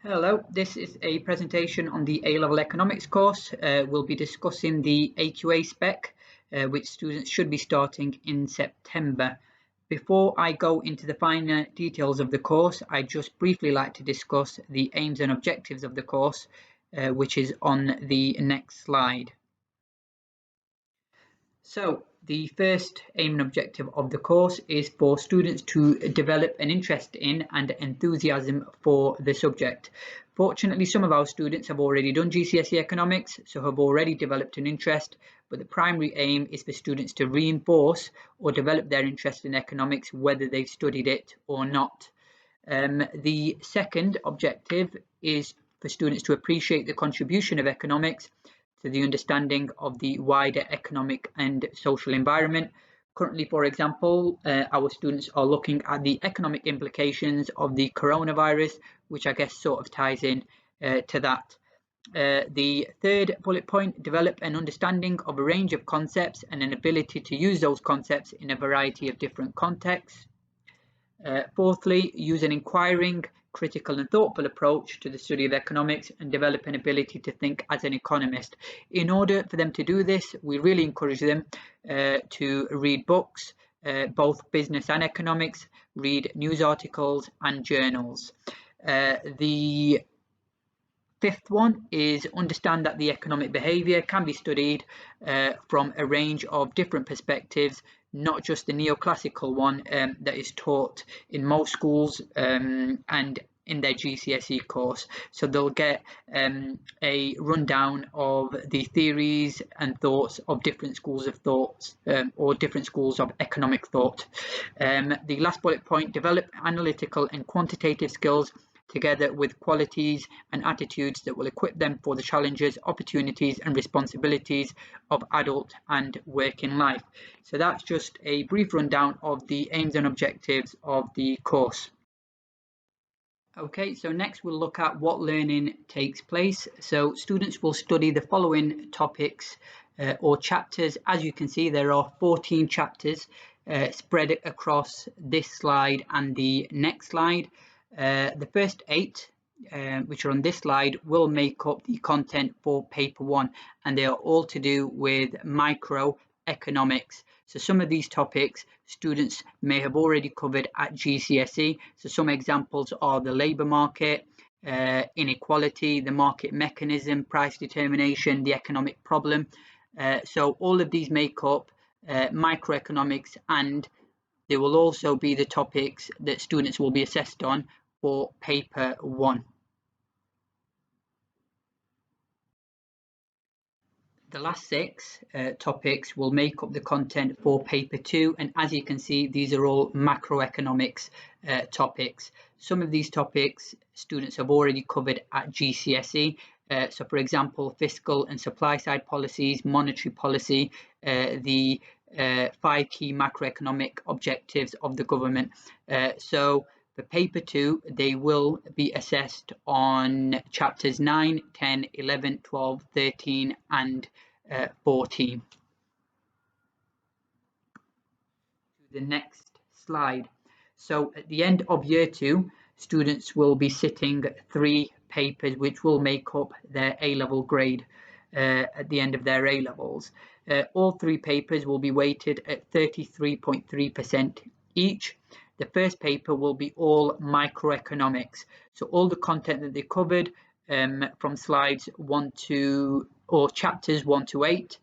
Hello, this is a presentation on the ALevel Economics course. We'll be discussing the AQA spec, which students should be starting in September. Before I go into the finer details of the course, I'd just briefly like to discuss the aims and objectives of the course, which is on the next slide. So, the first aim and objective of the course is for students to develop an interest in and enthusiasm for the subject. Fortunately, some of our students have already done GCSE economics, so have already developed an interest, but the primary aim is for students to reinforce or develop their interest in economics, whether they've studied it or not. The second objective is for students to appreciate the contribution of economics to the understanding of the wider economic and social environment. Currently, for example, our students are looking at the economic implications of the coronavirus, which I guess sort of ties in to that. The third bullet point, develop an understanding of a range of concepts and an ability to use those concepts in a variety of different contexts. Fourthly, use an inquiring, critical and thoughtful approach to the study of economics and develop an ability to think as an economist. In order for them to do this, we really encourage them to read books, both business and economics, read news articles and journals. The fifth one is understand that the economic behaviour can be studied from a range of different perspectives, not just the neoclassical one that is taught in most schools and in their GCSE course. So they'll get a rundown of the theories and thoughts of different schools of thoughts or different schools of economic thought. The last bullet point, develop analytical and quantitative skills together with qualities and attitudes that will equip them for the challenges, opportunities and responsibilities of adult and working life. So that's just a brief rundown of the aims and objectives of the course. Okay, so next we'll look at what learning takes place. So students will study the following topics or chapters. As you can see, there are 14 chapters spread across this slide and the next slide. The first 8, which are on this slide, will make up the content for paper 1, and they are all to do with macroeconomics. So some of these topics students may have already covered at GCSE. So some examples are the labour market, inequality, the market mechanism, price determination, the economic problem. So all of these make up microeconomics, and there will also be the topics that students will be assessed on for paper 1. The last 6 topics will make up the content for paper 2, and as you can see, these are all macroeconomics topics. Some of these topics students have already covered at GCSE. So for example, fiscal and supply side policies, monetary policy, the 5 key macroeconomic objectives of the government. So for paper 2, they will be assessed on chapters 9, 10, 11, 12, 13 and 14. The next slide. So at the end of year 2, students will be sitting 3 papers which will make up their A-level grade at the end of their A-levels. All 3 papers will be weighted at 33.3% each. The first paper will be all microeconomics. So all the content that they covered from slides 1 to, or chapters 1 to 8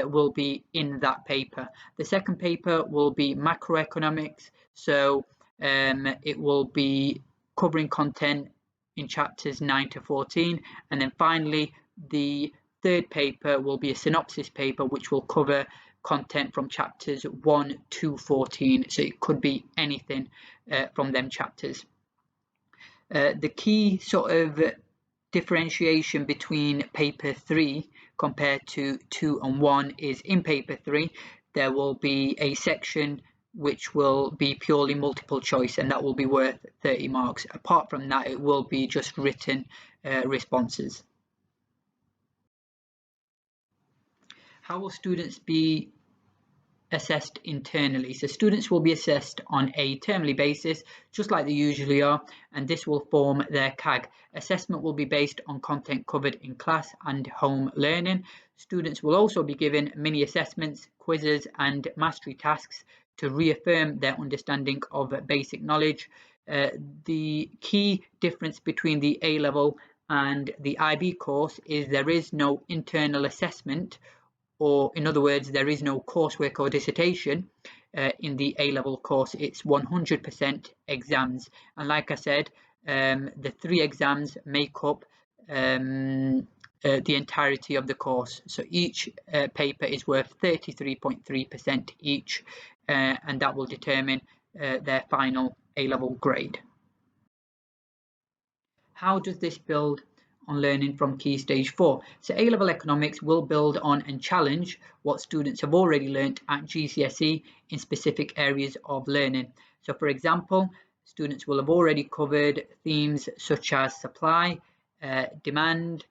will be in that paper. The second paper will be macroeconomics. So it will be covering content in chapters 9 to 14. And then finally, the third paper will be a synopsis paper, which will cover content from chapters 1 to 14. So it could be anything from them chapters. The key sort of differentiation between paper 3 compared to 2 and 1 is in paper 3 there will be a section which will be purely multiple choice, and that will be worth 30 marks. Apart from that, it will be just written responses. How will students be assessed internally. So students will be assessed on a termly basis, just like they usually are, and this will form their CAG. Assessment will be based on content covered in class and home learning. Students will also be given mini assessments, quizzes and mastery tasks to reaffirm their understanding of basic knowledge. The key difference between the A-level and the IB course is there is no internal assessment, or in other words, there is no coursework or dissertation in the A-level course. It's 100% exams. And like I said, the 3 exams make up the entirety of the course. So each paper is worth 33.3% each, and that will determine their final A-level grade. How does this build on learning from Key Stage 4? So A-Level Economics will build on and challenge what students have already learnt at GCSE in specific areas of learning. So for example, students will have already covered themes such as supply, demand,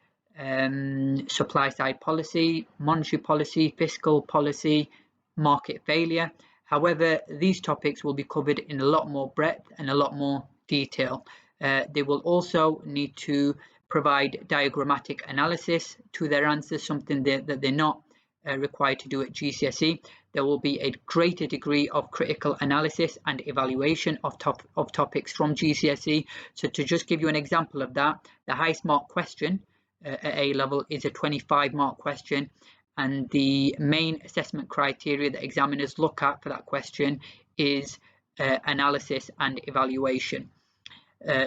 supply side policy, monetary policy, fiscal policy, market failure. However, these topics will be covered in a lot more breadth and a lot more detail. They will also need to provide diagrammatic analysis to their answers, something that they're not required to do at GCSE. There will be a greater degree of critical analysis and evaluation of topics from GCSE. So to just give you an example of that, the highest mark question at A-level is a 25-mark question, and the main assessment criteria that examiners look at for that question is analysis and evaluation.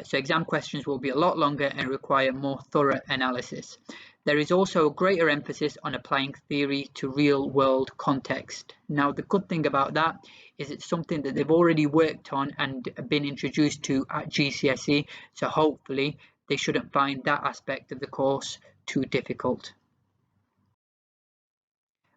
So exam questions will be a lot longer and require more thorough analysis. There is also a greater emphasis on applying theory to real-world context. Now, the good thing about that is it's something that they've already worked on and been introduced to at GCSE, so hopefully they shouldn't find that aspect of the course too difficult.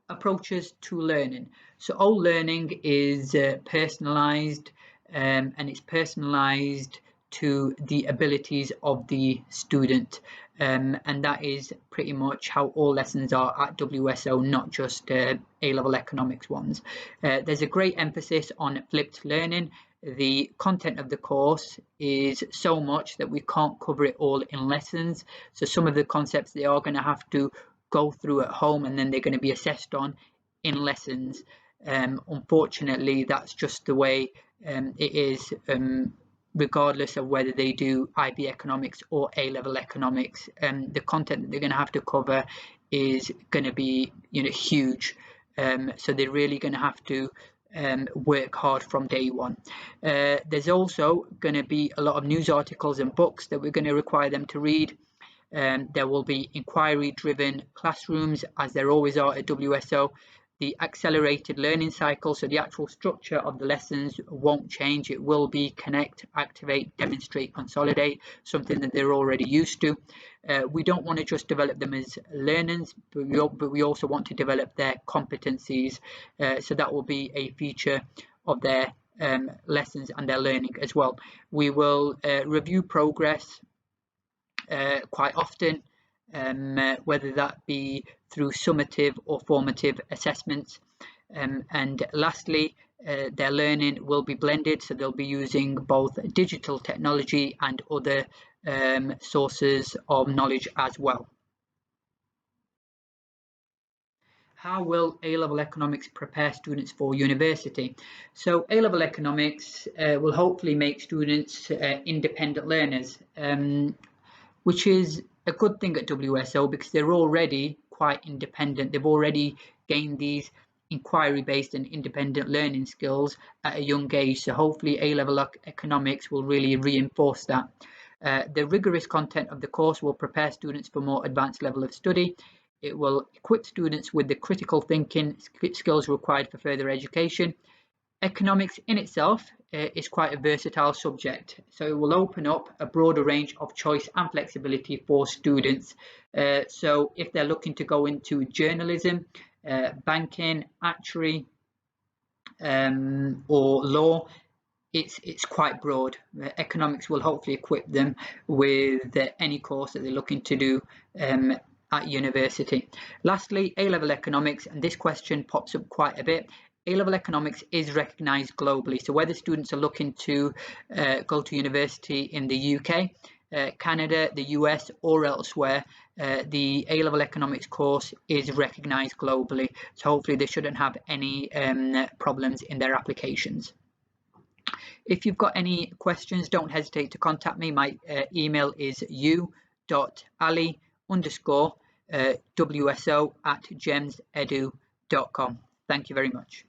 Approaches to learning. So all learning is personalised, and it's personalised to the abilities of the student, and that is pretty much how all lessons are at WSO, not just A-Level Economics ones. There's a great emphasis on flipped learning. The content of the course is so much that we can't cover it all in lessons, so some of the concepts they are going to have to go through at home and then they're going to be assessed on in lessons. Unfortunately, that's just the way it is, regardless of whether they do IB Economics or A-Level Economics. The content that they're going to have to cover is going to be huge, so they're really going to have to work hard from day one. There's also going to be a lot of news articles and books that we're going to require them to read. There will be inquiry-driven classrooms, as there always are at WSO. The accelerated learning cycle, so the actual structure of the lessons won't change. It will be connect, activate, demonstrate, consolidate, something that they're already used to. We don't want to just develop them as learners, but we also want to develop their competencies. So that will be a feature of their lessons and their learning as well. We will review progress quite often, whether that be through summative or formative assessments. And lastly, their learning will be blended, so they'll be using both digital technology and other sources of knowledge as well. How will A-Level Economics prepare students for university? So A-Level Economics will hopefully make students independent learners, which is a good thing at WSO because they're already quite independent. They've already gained these inquiry-based and independent learning skills at a young age. So hopefully A-Level Economics will really reinforce that. The rigorous content of the course will prepare students for more advanced level of study. It will equip students with the critical thinking skills required for further education. Economics in itself is quite a versatile subject, so it will open up a broader range of choice and flexibility for students. So if they're looking to go into journalism, banking, actuary, or law, it's quite broad. Economics will hopefully equip them with any course that they're looking to do at university. Lastly, A-Level Economics, and this question pops up quite a bit. A-level economics is recognised globally. So whether students are looking to go to university in the UK, Canada, the US, or elsewhere, the A-level economics course is recognised globally. So hopefully they shouldn't have any problems in their applications. If you've got any questions, don't hesitate to contact me. My email is u.ali_WSO@gemsedu.com. Thank you very much.